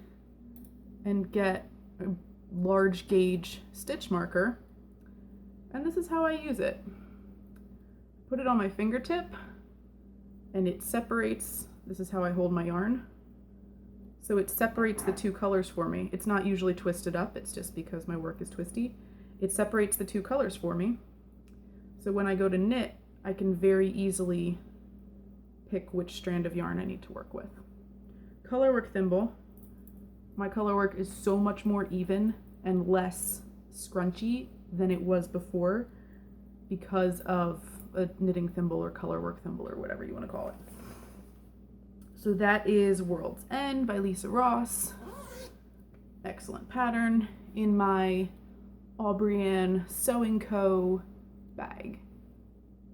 and get a large gauge stitch marker, and this is how I use it. Put it on my fingertip and it separates. This is how I hold my yarn. So it separates the 2 colors for me. It's not usually twisted up, it's just because my work is twisty. It separates the 2 colors for me. So when I go to knit, I can very easily pick which strand of yarn I need to work with. Colorwork thimble. My color work is so much more even and less scrunchy than it was before because of a knitting thimble or colorwork thimble or whatever you want to call it. So that is World's End by Lisa Ross. Excellent pattern in my Aubrienne Sewing Co. bag,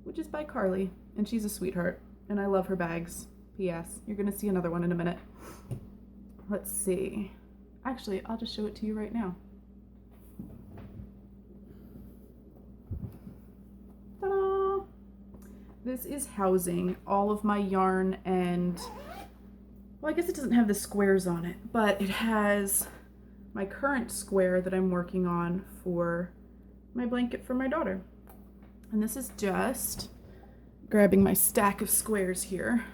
which is by Carly, and she's a sweetheart, and I love her bags. P.S. You're gonna see another one in a minute. Let's see. Actually, I'll just show it to you right now. Ta-da! This is housing all of my yarn and, well, I guess it doesn't have the squares on it, but it has my current square that I'm working on for my blanket for my daughter. And this is just grabbing my stack of squares here.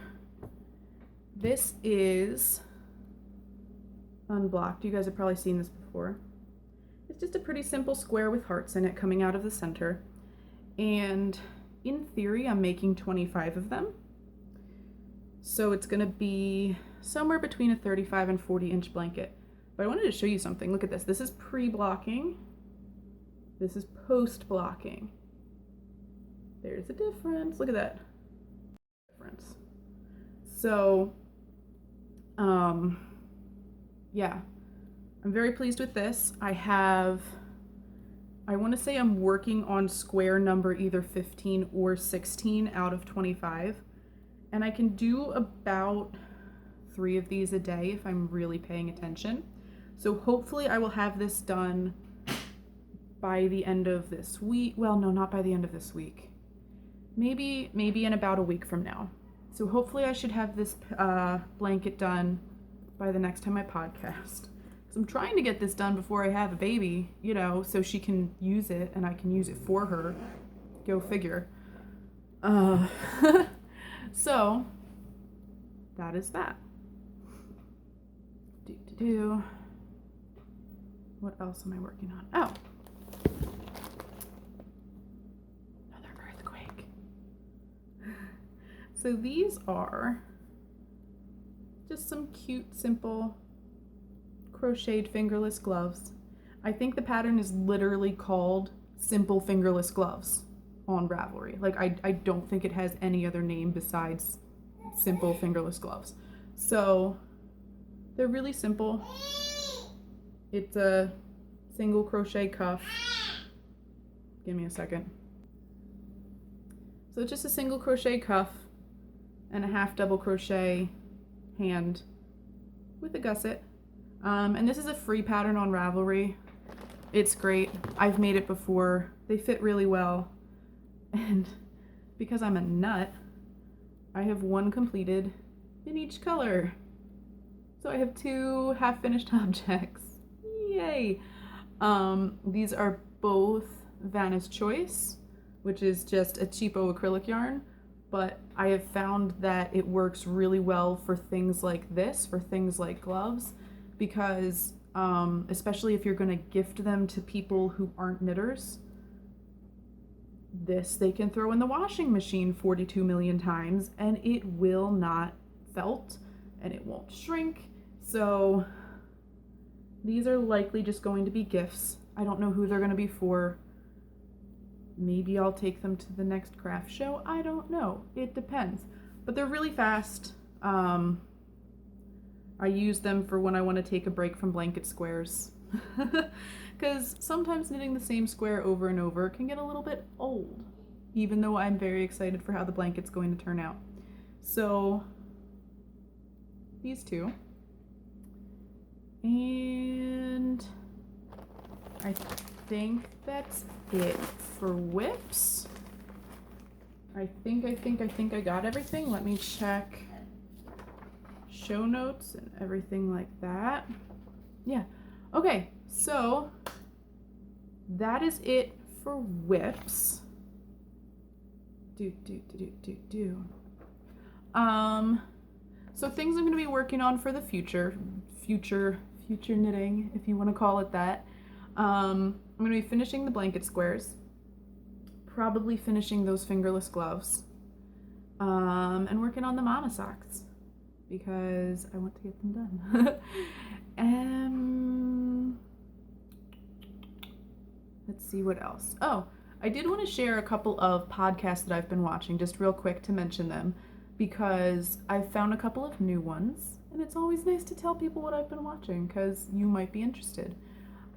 This is unblocked. You guys have probably seen this before. It's just a pretty simple square with hearts in it coming out of the center. And in theory, I'm making 25 of them. So it's gonna be somewhere between a 35 and 40 inch blanket. But I wanted to show you something. Look at this. This is pre-blocking. This is post-blocking. There's a difference. Look at that difference. So, yeah, I'm very pleased with this. I want to say I'm working on square number either 15 or 16 out of 25. And I can do about 3 of these a day if I'm really paying attention. So hopefully I will have this done by the end of this week. Well, no, not by the end of this week. Maybe in about a week from now. So hopefully I should have this blanket done by the next time I podcast. Because I'm trying to get this done before I have a baby, you know, so she can use it and I can use it for her. Go figure. So that is that. What else am I working on? Oh, another earthquake. So these are just some cute, simple crocheted fingerless gloves. I think the pattern is literally called Simple Fingerless Gloves on Ravelry. Like, I don't think it has any other name besides Simple Fingerless Gloves. So they're really simple. It's a single crochet cuff. Give me a second. So it's just a single crochet cuff and a half double crochet hand with a gusset. And this is a free pattern on Ravelry. It's great. I've made it before. They fit really well. And because I'm a nut, I have one completed in each color. So I have 2 half-finished objects. Yay! These are both Vanna's Choice, which is just a cheapo acrylic yarn, but I have found that it works really well for things like this, for things like gloves, because especially if you're going to gift them to people who aren't knitters, this they can throw in the washing machine 42 million times and it will not felt and it won't shrink. So these are likely just going to be gifts. I don't know who they're going to be for. Maybe I'll take them to the next craft show. I don't know. It depends. But they're really fast. I use them for when I want to take a break from blanket squares. Because sometimes knitting the same square over and over can get a little bit old, even though I'm very excited for how the blanket's going to turn out. So these 2. And I think that's it for whips. I think I got everything. Let me check show notes and everything like that. Yeah. Okay, so that is it for whips. So things I'm going to be working on for the future knitting, if you want to call it that. I'm going to be finishing the blanket squares, probably finishing those fingerless gloves, and working on the mama socks because I want to get them done. Let's see what else. Oh, I did want to share a couple of podcasts that I've been watching, just real quick to mention them, because I've found a couple of new ones, and it's always nice to tell people what I've been watching, because you might be interested.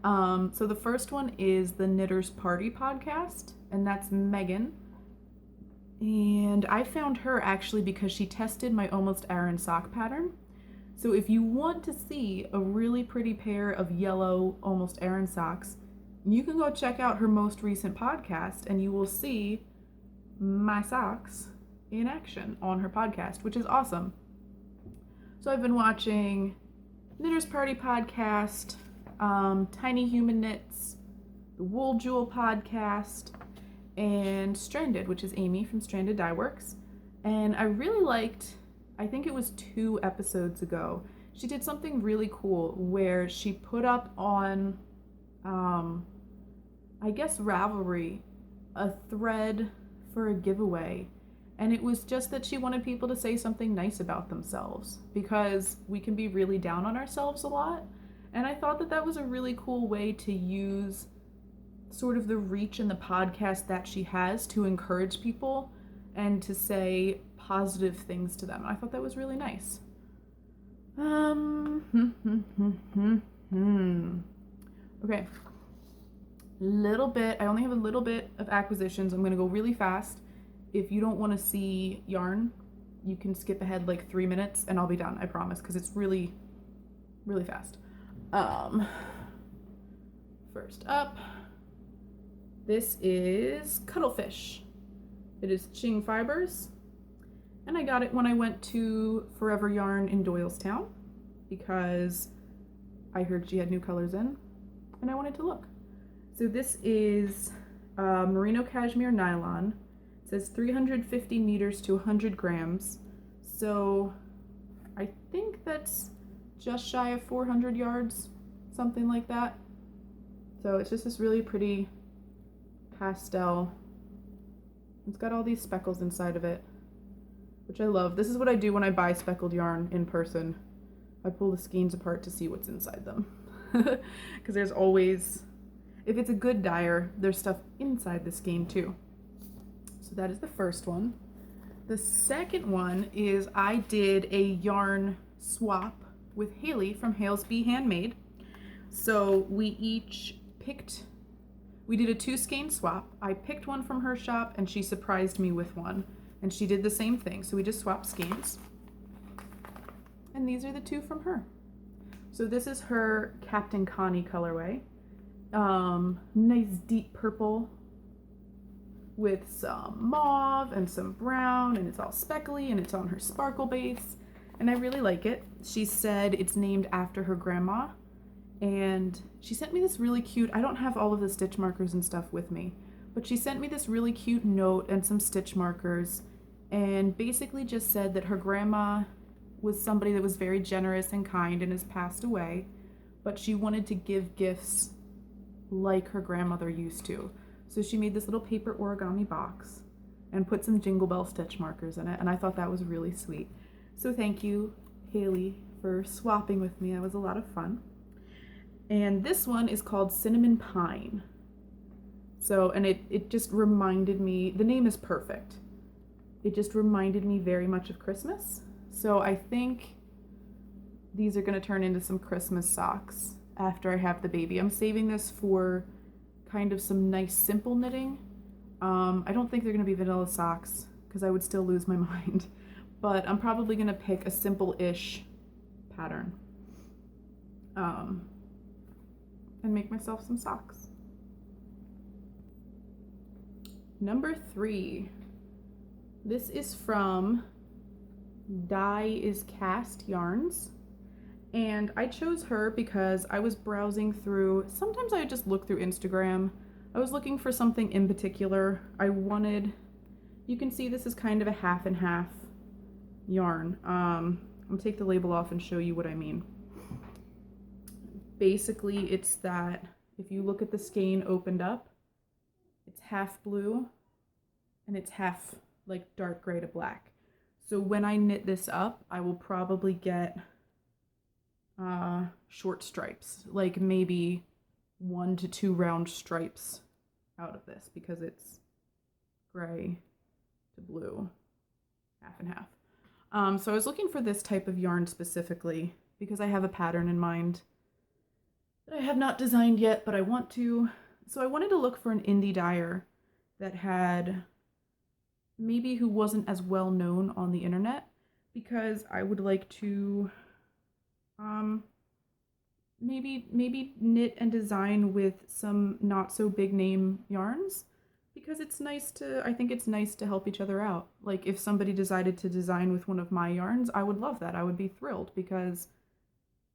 So the first one is the Knitters Party podcast, and that's Megan. And I found her actually because she tested my Almost Aran sock pattern. So if you want to see a really pretty pair of yellow Almost Aran socks, you can go check out her most recent podcast and you will see my socks in action on her podcast, which is awesome. So I've been watching Knitters Party podcast, Tiny Human Knits, the Wool Jewel podcast, and Stranded, which is Amy from Stranded Dye Works. And I really liked, I think it was 2 episodes ago, she did something really cool where she put up on, I guess Ravelry, a thread for a giveaway. And it was just that she wanted people to say something nice about themselves, because we can be really down on ourselves a lot. And I thought that that was a really cool way to use sort of the reach in the podcast that she has to encourage people and to say positive things to them. I thought that was really nice. Okay. I only have a little bit of acquisitions. I'm going to go really fast. If you don't want to see yarn, you can skip ahead like 3 minutes and I'll be done, I promise, because it's really, really fast. First up, this is Cuttlefish. It is Ching Fibers, and I got it when I went to Forever Yarn in Doylestown because I heard she had new colors in, and I wanted to look. So this is merino cashmere nylon. It says 350 meters to 100 grams. So I think that's just shy of 400 yards, something like that. So it's just this really pretty pastel. It's got all these speckles inside of it, which I love. This is what I do when I buy speckled yarn in person. I pull the skeins apart to see what's inside them. Because there's always, if it's a good dyer, there's stuff inside the skein too. So that is the first one. The second one is I did a yarn swap with Haley from Hale's Bee Handmade. So we did a 2 skein swap. I picked one from her shop and she surprised me with one. And she did the same thing. So we just swapped skeins. And these are the 2 from her. So this is her Captain Connie colorway. Nice deep purple with some mauve and some brown, and it's all speckly and it's on her sparkle base. And I really like it. She said it's named after her grandma. And she sent me this really cute, I don't have all of the stitch markers and stuff with me, but she sent me this really cute note and some stitch markers and basically just said that her grandma was somebody that was very generous and kind and has passed away, but she wanted to give gifts like her grandmother used to. So she made this little paper origami box and put some Jingle Bell stitch markers in it, and I thought that was really sweet. So thank you, Haley, for swapping with me. That was a lot of fun. And this one is called Cinnamon Pine. So, and it just reminded me, the name is perfect. It just reminded me very much of Christmas. So I think these are gonna turn into some Christmas socks after I have the baby. I'm saving this for kind of some nice simple knitting. I don't think they're gonna be vanilla socks because I would still lose my mind. But I'm probably gonna pick a simple-ish pattern. And make myself some socks. Number 3. This is from Dye is Cast Yarns. And I chose her because I was browsing through, sometimes I would just look through Instagram. I was looking for something in particular. You can see this is kind of a half and half yarn. I'm gonna take the label off and show you what I mean. Basically, it's that if you look at the skein opened up, it's half blue and it's half like dark gray to black. So when I knit this up, I will probably get short stripes, like maybe 1 to 2 round stripes out of this because it's gray to blue, half and half. So I was looking for this type of yarn specifically because I have a pattern in mind that I have not designed yet, but I want to. So I wanted to look for an indie dyer that had maybe who wasn't as well known on the internet, because I would like to maybe knit and design with some not so big name yarns, because I think it's nice to help each other out. Like if somebody decided to design with one of my yarns, I would love that. I would be thrilled because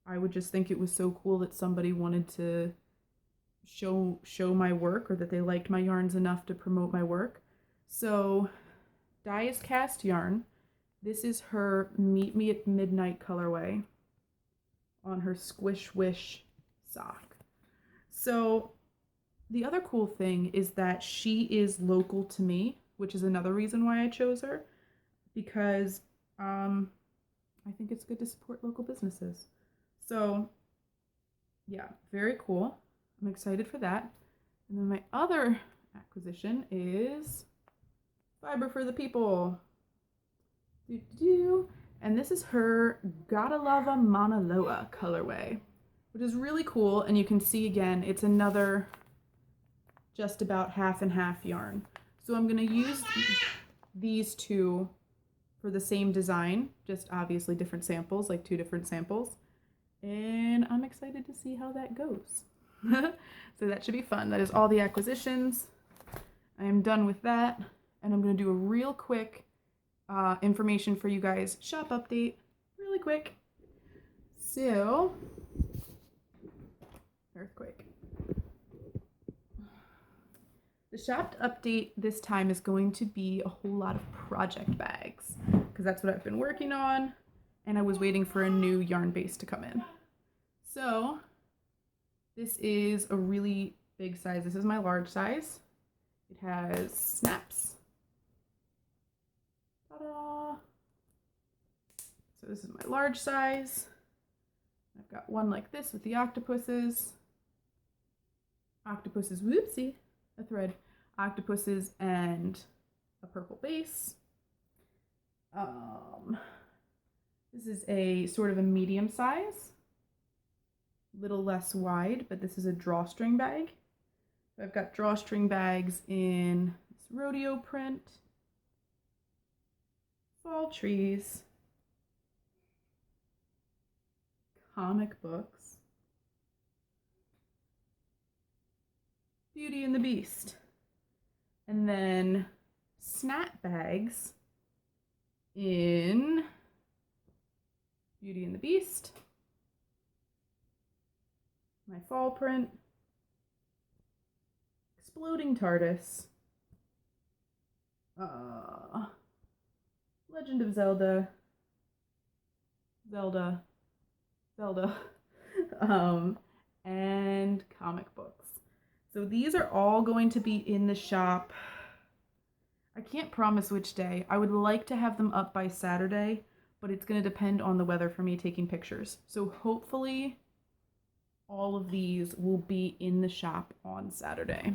I would just think it was so cool that somebody wanted to show my work, or that they liked my yarns enough to promote my work. So Dye is Cast yarn. This is her Meet Me at Midnight colorway on her Squish Wish sock. So the other cool thing is that she is local to me, which is another reason why I chose her, because I think it's good to support local businesses. So yeah, very cool. I'm excited for that. And then my other acquisition is Fiber for the People. And this is her Gotta Lava Mauna Loa colorway, which is really cool. And you can see again, it's another just about half and half yarn. So I'm going to use these two for the same design, just obviously different samples, like 2 different samples. And I'm excited to see how that goes. So that should be fun. That is all the acquisitions. I am done with that. And I'm going to do a real quick information for you guys. Shop update, really quick. So, earthquake. The shop update this time is going to be a whole lot of project bags, because that's what I've been working on, and I was waiting for a new yarn base to come in. So, this is a really big size. This is my large size. It has snaps. Ta-da! So this is my large size. I've got one like this with the octopuses. Whoopsie, a thread. Octopuses and a purple base. This is a sort of a medium size. Little less wide, but this is a drawstring bag. So I've got drawstring bags in this rodeo print, fall trees, comic books, Beauty and the Beast, and then snap bags in Beauty and the Beast, my fall print, Exploding TARDIS, Legend of Zelda, and comic books. So these are all going to be in the shop. I can't promise which day. I would like to have them up by Saturday, but it's going to depend on the weather for me taking pictures. So hopefully all of these will be in the shop on Saturday.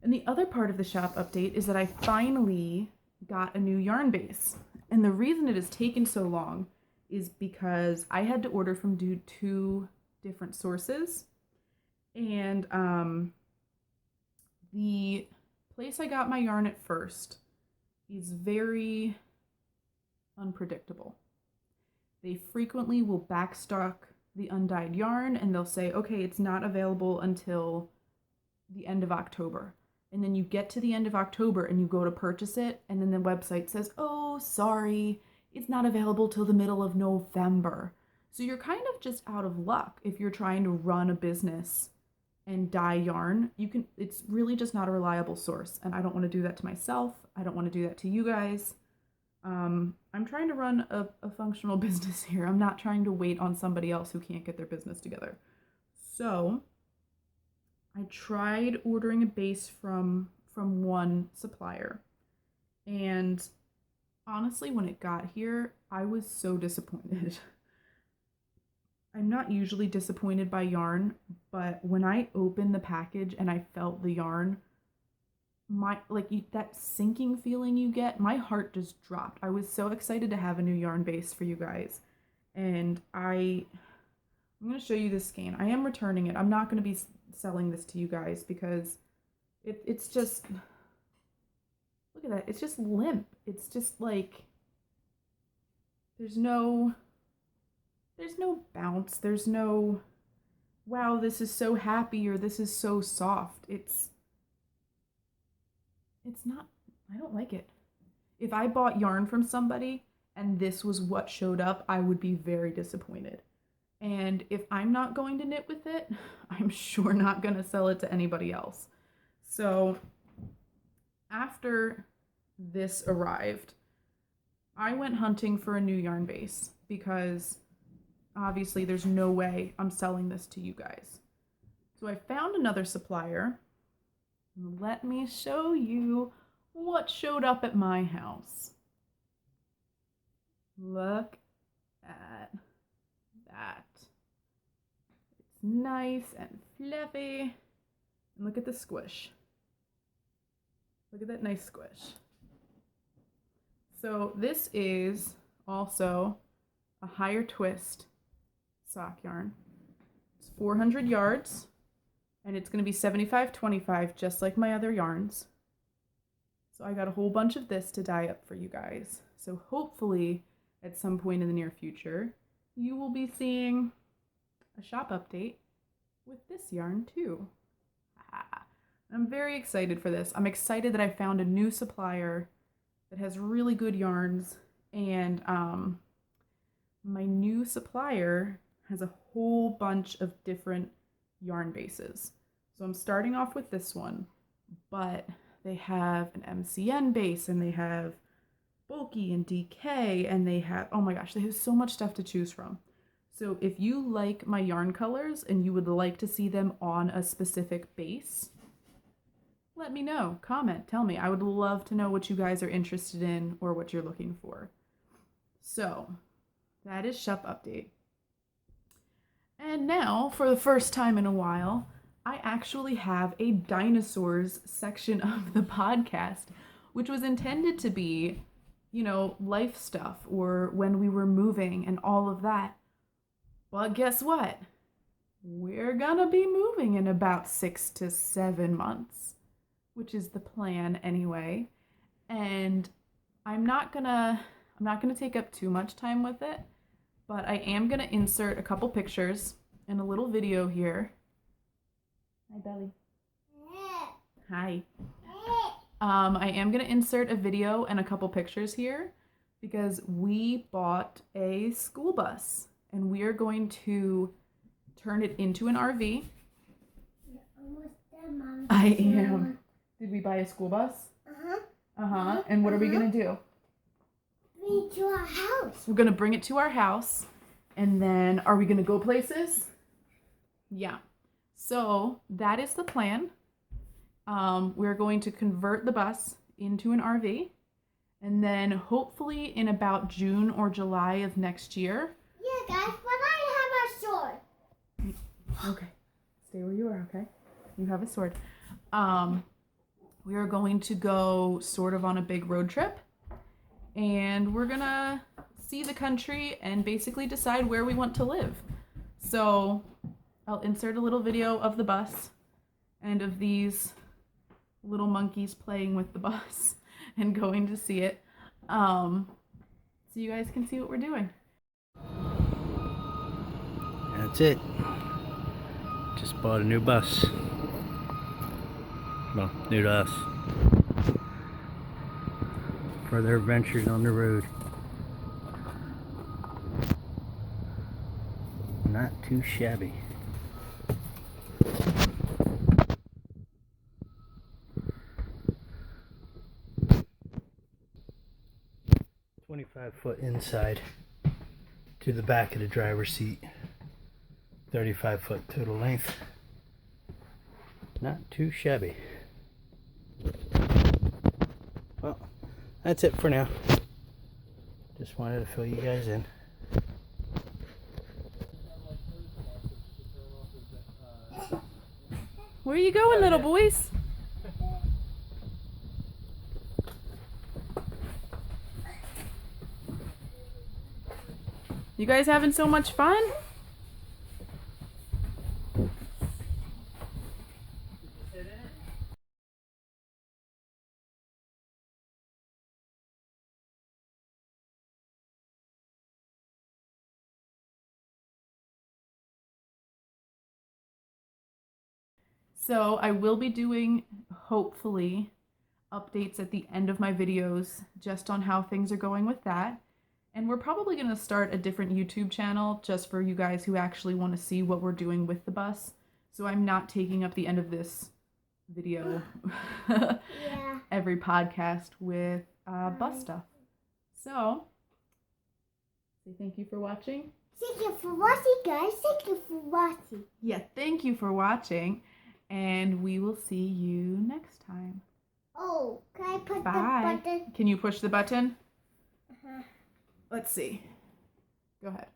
And the other part of the shop update is that I finally got a new yarn base. And the reason it has taken so long is because I had to order from 2 different sources. And the place I got my yarn at first is very unpredictable. They frequently will backstock the undyed yarn, and they'll say, okay, it's not available until the end of October. And then you get to the end of October and you go to purchase it, and then the website says, oh, sorry, it's not available till the middle of November. So you're kind of just out of luck if you're trying to run a business and dye yarn. It's really just not a reliable source, and I don't want to do that to myself. I don't want to do that to you guys. I'm trying to run a functional business here. I'm not trying to wait on somebody else who can't get their business together. So I tried ordering a base from one supplier, and honestly, when it got here, I was so disappointed. I'm not usually disappointed by yarn, but when I opened the package and I felt the yarn, that sinking feeling you get, my heart just dropped. I was so excited to have a new yarn base for you guys. And I'm going to show you this skein. I am returning it. I'm not going to be selling this to you guys because it's just, look at that. It's just limp. It's just like, there's no bounce. There's no, wow, this is so happy or this is so soft. It's not, I don't like it. If I bought yarn from somebody and this was what showed up, I would be very disappointed. And if I'm not going to knit with it, I'm sure not going to sell it to anybody else. So after this arrived, I went hunting for a new yarn base because obviously there's no way I'm selling this to you guys. So I found another supplier. Let me show you what showed up at my house. Look at that. It's nice and fluffy. And look at the squish. Look at that nice squish. So this is also a higher twist sock yarn. It's 400 yards. And it's going to be 75-25, just like my other yarns. So I got a whole bunch of this to dye up for you guys. So hopefully, at some point in the near future, you will be seeing a shop update with this yarn too. I'm very excited for this. I'm excited that I found a new supplier that has really good yarns. And my new supplier has a whole bunch of different yarn bases. So I'm starting off with this one, but they have an MCN base and they have bulky and DK and they have, oh my gosh, they have so much stuff to choose from. So if you like my yarn colors and you would like to see them on a specific base, let me know, comment, tell me. I would love to know what you guys are interested in or what you're looking for. So that is shop update. And now, for the first time in a while, I actually have a dinosaurs section of the podcast, which was intended to be, you know, life stuff or when we were moving and all of that. But guess what? We're gonna be moving in about 6 to 7 months, which is the plan anyway. And I'm not gonna take up too much time with it. But I am going to insert a couple pictures and a little video here. Hi, Belly. Hi. I am going to insert a video and a couple pictures here because we bought a school bus and we are going to turn it into an RV. Almost done, Mom. I am. Did we buy a school bus? Uh-huh. Uh-huh. And what are we going to do? Bring it to our house. We're going to bring it to our house. And then, are we going to go places? Yeah. So, that is the plan. We're going to convert the bus into an RV. And then, hopefully, in about June or July of next year. Yeah, guys, but I have a sword. Okay. Stay where you are, okay? You have a sword. We are going to go sort of on a big road trip. And we're gonna see the country and basically decide where we want to live. So I'll insert a little video of the bus and of these little monkeys playing with the bus and going to see it. So you guys can see what we're doing. That's it. Just bought a new bus. Well, new to us. Further adventures on the road. Not too shabby. "25-foot inside to the back of the driver's seat. 35-foot total length. Not too shabby. Well, that's it for now. Just wanted to fill you guys in. Where are you going, little boys? You guys having so much fun? So I will be doing, hopefully, updates at the end of my videos just on how things are going with that. And we're probably going to start a different YouTube channel just for you guys who actually want to see what we're doing with the bus. So I'm not taking up the end of this video every podcast with bus stuff. So, say thank you for watching. Thank you for watching, guys. Thank you for watching. Yeah, thank you for watching. And we will see you next time. Oh, can I put Bye. the button? Can you push the button? Let's see. Go ahead.